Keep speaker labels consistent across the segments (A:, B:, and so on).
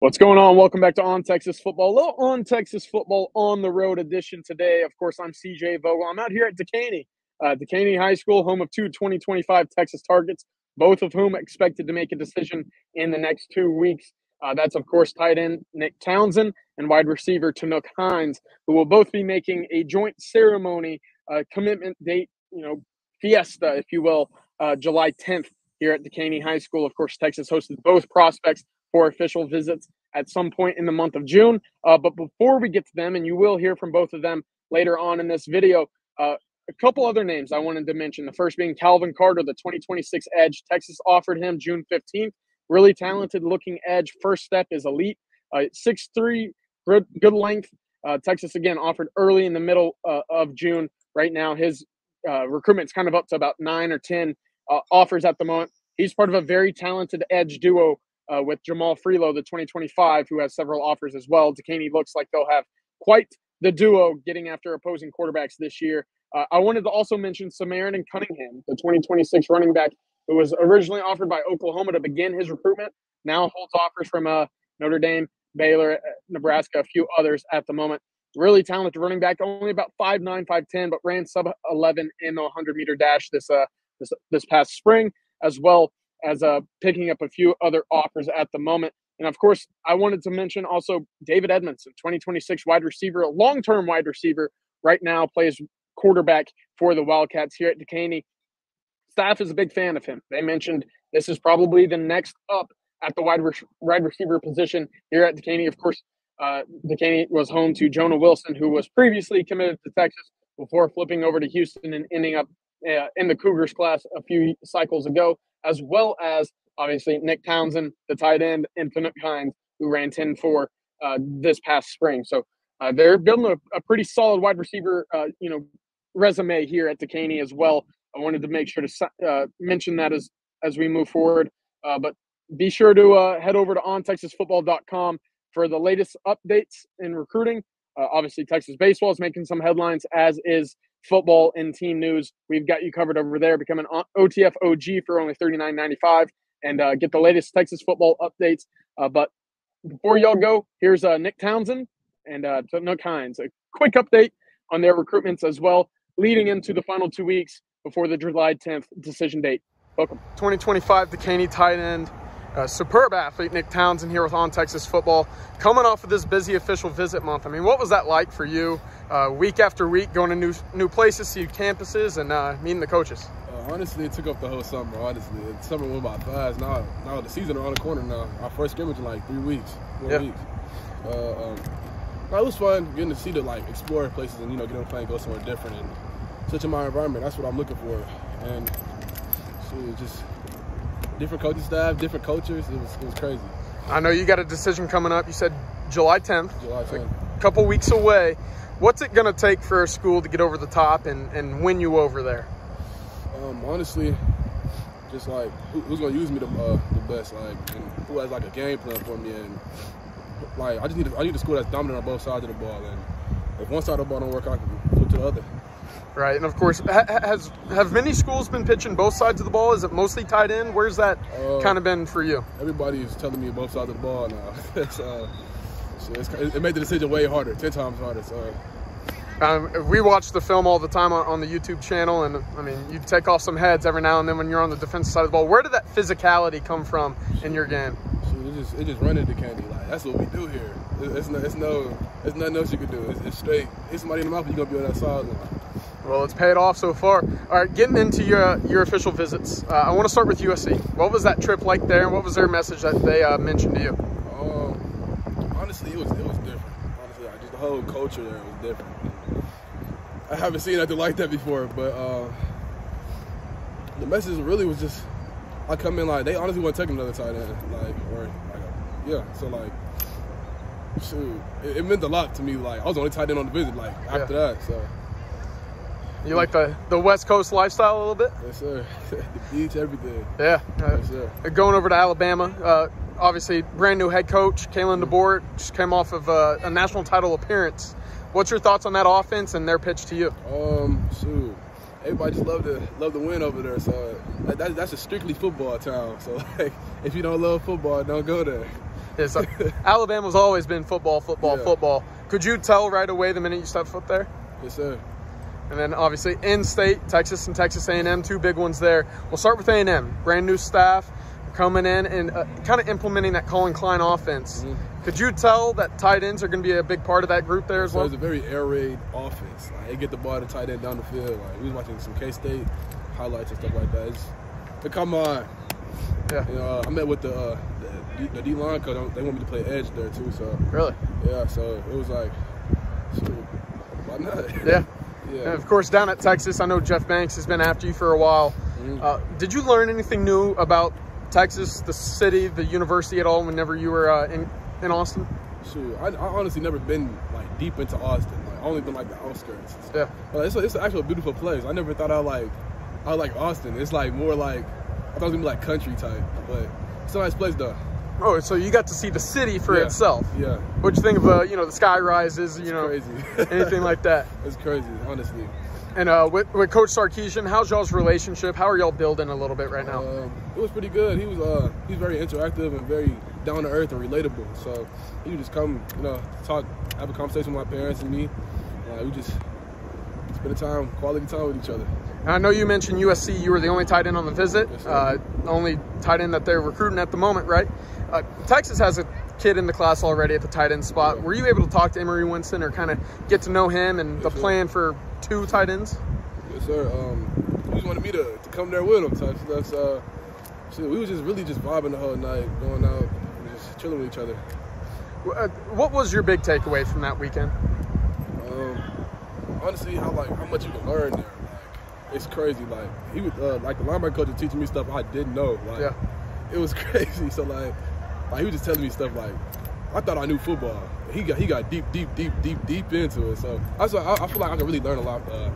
A: What's going on? Welcome back to On Texas Football. A little On Texas Football on the road edition today. Of course, I'm CJ Vogel. I'm out here at Dekaney, Dekaney High School, home of two 2025 Texas targets, both of whom expected to make a decision in the next 2 weeks. That's, of course, tight end Nick Townsend and wide receiver Tanook Hines, who will both be making a joint ceremony, commitment date, fiesta, if you will, July 10th here at Dekaney High School. Of course, Texas hosted both prospects for official visits at some point in the month of June. But before we get to them, and you will hear from both of them later on in this video, a couple other names I wanted to mention. The first being Calvin Carter, the 2026 edge. Texas offered him June 15th. Really talented looking edge. First step is elite. 6'3", good length. Texas, again, offered early in the middle of June. Right now, his recruitment's kind of up to about 9 or 10 offers at the moment. He's part of a very talented edge duo with Jamal Freelo, the 2025, who has several offers as well. Dekaney looks like they'll have quite the duo getting after opposing quarterbacks this year. I wanted to also mention Samaritan Cunningham, the 2026 running back, who was originally offered by Oklahoma to begin his recruitment, now holds offers from Notre Dame, Baylor, Nebraska, a few others at the moment. Really talented running back, only about 5'9", 5'10", but ran sub-11 in the 100-meter dash this past spring, as well as picking up a few other offers at the moment. And, of course, I wanted to mention also David Edmondson, 2026 wide receiver, a long-term wide receiver, right now plays quarterback for the Wildcats here at Dekaney. Staff is a big fan of him. They mentioned this is probably the next up at the wide receiver position here at Dekaney. Of course, Dekaney was home to Jonah Wilson, who was previously committed to Texas before flipping over to Houston and ending up in the Cougars class a few cycles ago, as well as, obviously, Nick Townsend, the tight end, and Tanook Hines, who ran 10-4 this past spring. So they're building a pretty solid wide receiver, resume here at Dekaney as well. I wanted to make sure to mention that as we move forward. But be sure to head over to ontexasfootball.com for the latest updates in recruiting. Obviously, Texas baseball is making some headlines, as is football and team news. We've got you covered over there. Become an OTF OG for only $39.95 and get the latest Texas football updates. But before y'all go, here's Nick Townsend and Tanook Hines. A quick update on their recruitments as well, leading into the final 2 weeks before the July 10th decision date. Welcome. 2025 Dekaney tight end, superb athlete Nick Townsend here with On Texas Football, coming off of this busy official visit month. I mean, what was that like for you, week after week, going to new places, see campuses, and meeting the coaches?
B: Honestly, it took up the whole summer. Honestly, the summer went by fast. Now the season around the corner. Now our first scrimmage in like 3 weeks, 4 weeks. It was fun getting to see explore places and get on a plane, go somewhere different, and switching my environment. That's what I'm looking for. And just different coaching staff, different cultures. It was crazy.
A: I know you got a decision coming up. You said July 10th.
B: July 10th.
A: A couple weeks away. What's it going to take for a school to get over the top and win you over there?
B: Honestly, just who's going to use me the best, and who has a game plan for me, and I need a school that's dominant on both sides of the ball, and if one side of the ball don't work, I can flip to the other.
A: Right, and of course, have many schools been pitching both sides of the ball? Is it mostly tight end? Where's that kind of been for you?
B: Everybody's telling me both sides of the ball now. It made the decision way harder, 10 times harder. So.
A: We watch the film all the time on the YouTube channel, and I mean, you take off some heads every now and then when you're on the defensive side of the ball. Where did that physicality come from in your game?
B: It just running the candy. That's what we do here. It's nothing else you can do. It's straight. Hit somebody in the mouth, and you're gonna be on that sideline.
A: Well, it's paid off so far. All right, getting into your official visits, I want to start with USC. What was that trip like there, and what was their message that they mentioned to you?
B: Honestly, it was different. Honestly, just the whole culture there was different. I haven't seen anything like that before, but the message really was just, I come in they honestly want to take another tight end, So shoot, it meant a lot to me. I was the only tight end on the visit. After that, so.
A: You like the West Coast lifestyle a little bit?
B: Yes, sir. The beach, everything.
A: Yeah.
B: Yes, sir.
A: Going over to Alabama, obviously brand new head coach, Kalen DeBoer, just came off of a national title appearance. What's your thoughts on that offense and their pitch to you?
B: Shoot, everybody just love the win over there. So that's a strictly football town. So if you don't love football, don't go there.
A: is Alabama's always been football, football. Could you tell right away the minute you stepped foot there?
B: Yes, sir.
A: And then obviously in-state, Texas and Texas A&M, 2 big ones there. We'll start with A&M. Brand new staff coming in and kind of implementing that Colin Klein offense. Could you tell that tight ends are going to be a big part of that group there as well?
B: It's a very air raid offense. Like, they get the ball to tight end down the field. Like, we was watching some K-State highlights and stuff like that. But come on.
A: Yeah.
B: You know, I met with the D-line coach. They want me to play edge there too. So
A: really?
B: Yeah. So it was like, shoot, why not?
A: Yeah. Yeah. And of course, down at Texas, I know Jeff Banks has been after you for a while. Did you learn anything new about Texas, the city, the university at all whenever you were in Austin?
B: Shoot, I honestly never been like deep into Austin. Like, I only been like the outskirts.
A: Yeah.
B: But it's an actual beautiful place. I never thought I like Austin. It's like more like, I thought it was gonna be like country type, but it's a nice place though.
A: Oh, so you got to see the city for itself.
B: Yeah.
A: What'd you think of, you know, the sky rises,
B: it's crazy.
A: Anything like that?
B: It's crazy, honestly.
A: And with Coach Sarkisian, how's y'all's relationship? How are y'all building a little bit right now?
B: It was pretty good. He's very interactive and very down to earth and relatable. So he would just come, you know, talk, have a conversation with my parents and me. We just spend quality time with each other.
A: And I know you mentioned USC. You were the only tight end on the visit.
B: Yes,
A: only tight end that they're recruiting at the moment, right? Texas has a kid in the class already at the tight end spot.
B: Yeah.
A: Were you able to talk to Emory Winston or kind of get to know him and the plan for 2 tight ends?
B: Yes, sir. He just wanted me to come there with him. So we was just really just vibing the whole night, going out, and just chilling with each other.
A: What was your big takeaway from that weekend?
B: Honestly, how much you can learn there. It's crazy. Like he was like the linebacker coach was teaching me stuff I didn't know. Like it was crazy. So like he was just telling me stuff like I thought I knew football. He got deep into it. So I feel like I can really learn a lot there.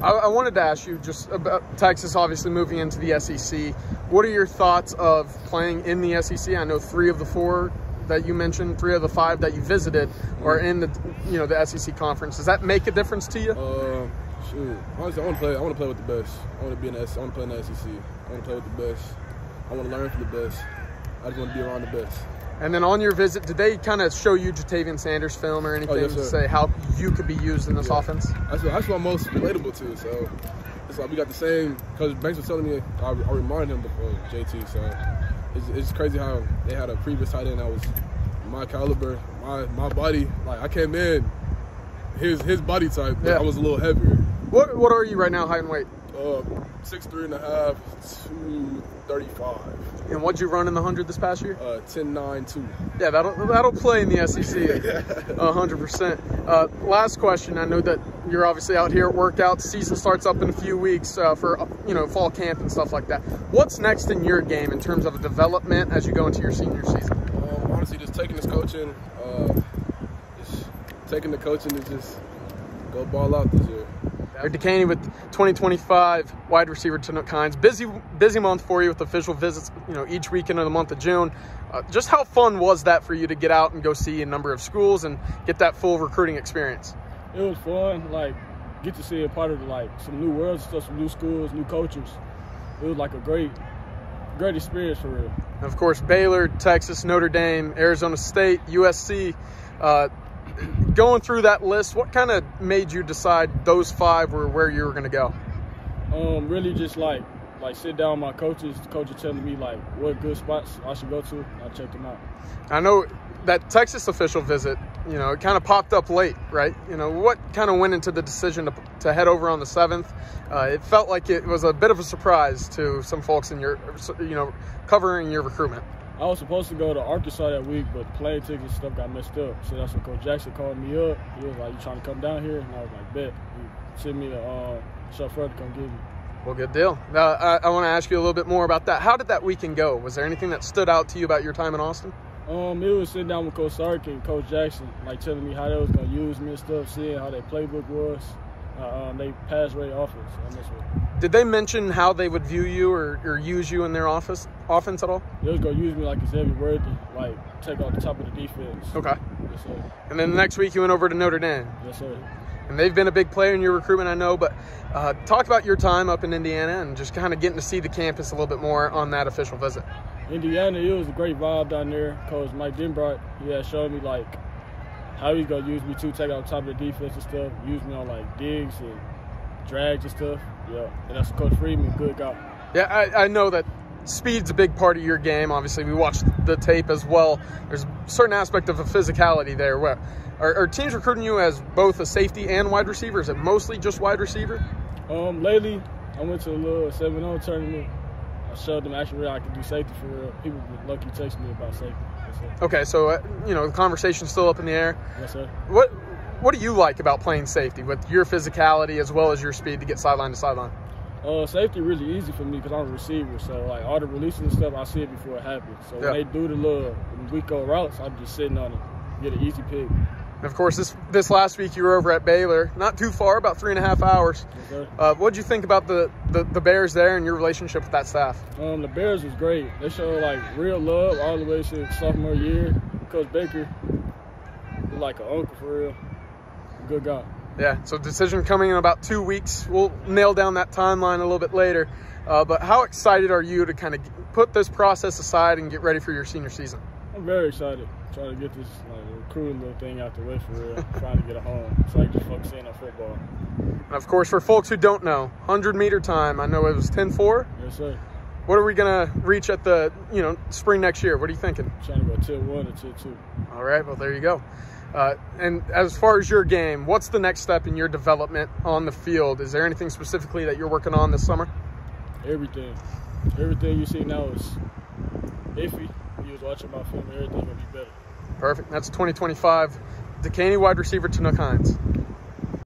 A: I wanted to ask you just about Texas obviously moving into the SEC. What are your thoughts of playing in the SEC? I know 3 of the 4 that you mentioned, 3 of the 5 that you visited are in the SEC conference. Does that make a difference to you?
B: Shoot, honestly, I want to play with the best. I want to be in the SEC. I want to play in the SEC. I want to play with the best. I want to learn from the best. I just want to be around the best.
A: And then on your visit, did they kind of show you Jatavian Sanders film or anything to say how you could be used in this offense?
B: That's what I'm most relatable to. So it's like we got the same. Coach Banks was telling me, I reminded him before JT. So it's crazy how they had a previous tight end that was my caliber, my body. Like I came in his body type, but I was a little heavier.
A: What are you right now, height and weight?
B: 6'3.5", 235.
A: And what'd you run in the 100 this past year?
B: 10.92.
A: Yeah, that'll play in the SEC 100%. Last question. I know that you're obviously out here at workouts. Season starts up in a few weeks for fall camp and stuff like that. What's next in your game in terms of a development as you go into your senior season?
B: Honestly, just taking this coaching, to just go ball out this year.
A: Dekaney with 2025 wide receiver Tanook Hines. Busy month for you with official visits, each weekend of the month of June. Just how fun was that for you to get out and go see a number of schools and get that full recruiting experience?
C: It was fun. Get to see a part of some new worlds, stuff, some new schools, new coaches. It was a great experience for real.
A: And of course, Baylor, Texas, Notre Dame, Arizona State, USC. Going through that list, what kind of made you decide those 5 were where you were going to go?
C: Really just sit down with my coaches. The coach is telling me what good spots I should go to. I checked them out.
A: I know that Texas official visit, it kind of popped up late, right? What kind of went into the decision to head over on the 7th? It felt like it was a bit of a surprise to some folks in your, covering your recruitment.
C: I was supposed to go to Arkansas that week, but the plane tickets and stuff got messed up. So that's when Coach Jackson called me up. He was like, "You trying to come down here?" And I was like, "Bet." He sent me a chauffeur to come get me.
A: Well, good deal. I want to ask you a little bit more about that. How did that weekend go? Was there anything that stood out to you about your time in Austin?
C: It was sitting down with Coach Sark and Coach Jackson, telling me how they was going to use me and stuff, seeing how their playbook was. They pass rate offense.
A: Did they mention how they would view you or use you in their offense at all?
C: They was going to use me as heavy worthy, take off the top of the defense.
A: Okay.
C: Yes, sir.
A: And then the next week you went over to Notre Dame.
C: Yes, sir.
A: And they've been a big player in your recruitment, I know, but talk about your time up in Indiana and just kind of getting to see the campus a little bit more on that official visit.
C: Indiana, it was a great vibe down there. Coach Mike Denbrock, he had showed me, like, how he's going to use me to take out top of the defense and stuff, use me on, like, digs and drags and stuff. Yeah, and that's Coach Freeman, good guy.
A: Yeah, I know that speed's a big part of your game. Obviously, we watched the tape as well. There's a certain aspect of a physicality there. Are teams recruiting you as both a safety and wide receiver? Is it mostly just wide receiver?
C: Lately, I went to a little 7-0 tournament. I showed them actually I could do safety for real. People were lucky texting me about safety.
A: Okay, so the conversation's still up in the air.
C: Yes, sir.
A: What do you like about playing safety with your physicality as well as your speed to get sideline to sideline?
C: Safety really easy for me because I'm a receiver. So like all the releases and stuff, I see it before it happens. So when they do the little weak-o routes, I'm just sitting on it, get an easy pick.
A: And of course, this last week you were over at Baylor, not too far, about 3.5 hours.
C: Yes, sir.
A: What did you think about the Bears there and your relationship with that staff?
C: The Bears was great. They showed like real love all the way to sophomore year. Coach Baker was like an uncle for real. Good guy.
A: Yeah, so decision coming in about 2 weeks. We'll nail down that timeline a little bit later. But how excited are you to kind of put this process aside and get ready for your senior season?
C: I'm very excited. Trying to get this recruiting little thing out the way for real. Trying to get a home so I can just focus in on football.
A: And of course, for folks who don't know, 100-meter time, I know it was 10.4.
C: Yes, sir.
A: What are we going to reach at the spring next year? What are you thinking?
C: I'm trying to go tier 1 or tier 2.
A: All right, well, there you go. And as far as your game, what's the next step in your development on the field? Is there anything specifically that you're working on this summer?
C: Everything. Everything you see now is iffy. You was watching my film, everything will be better.
A: Perfect. That's 2025 Dekaney wide receiver Tanook Hines.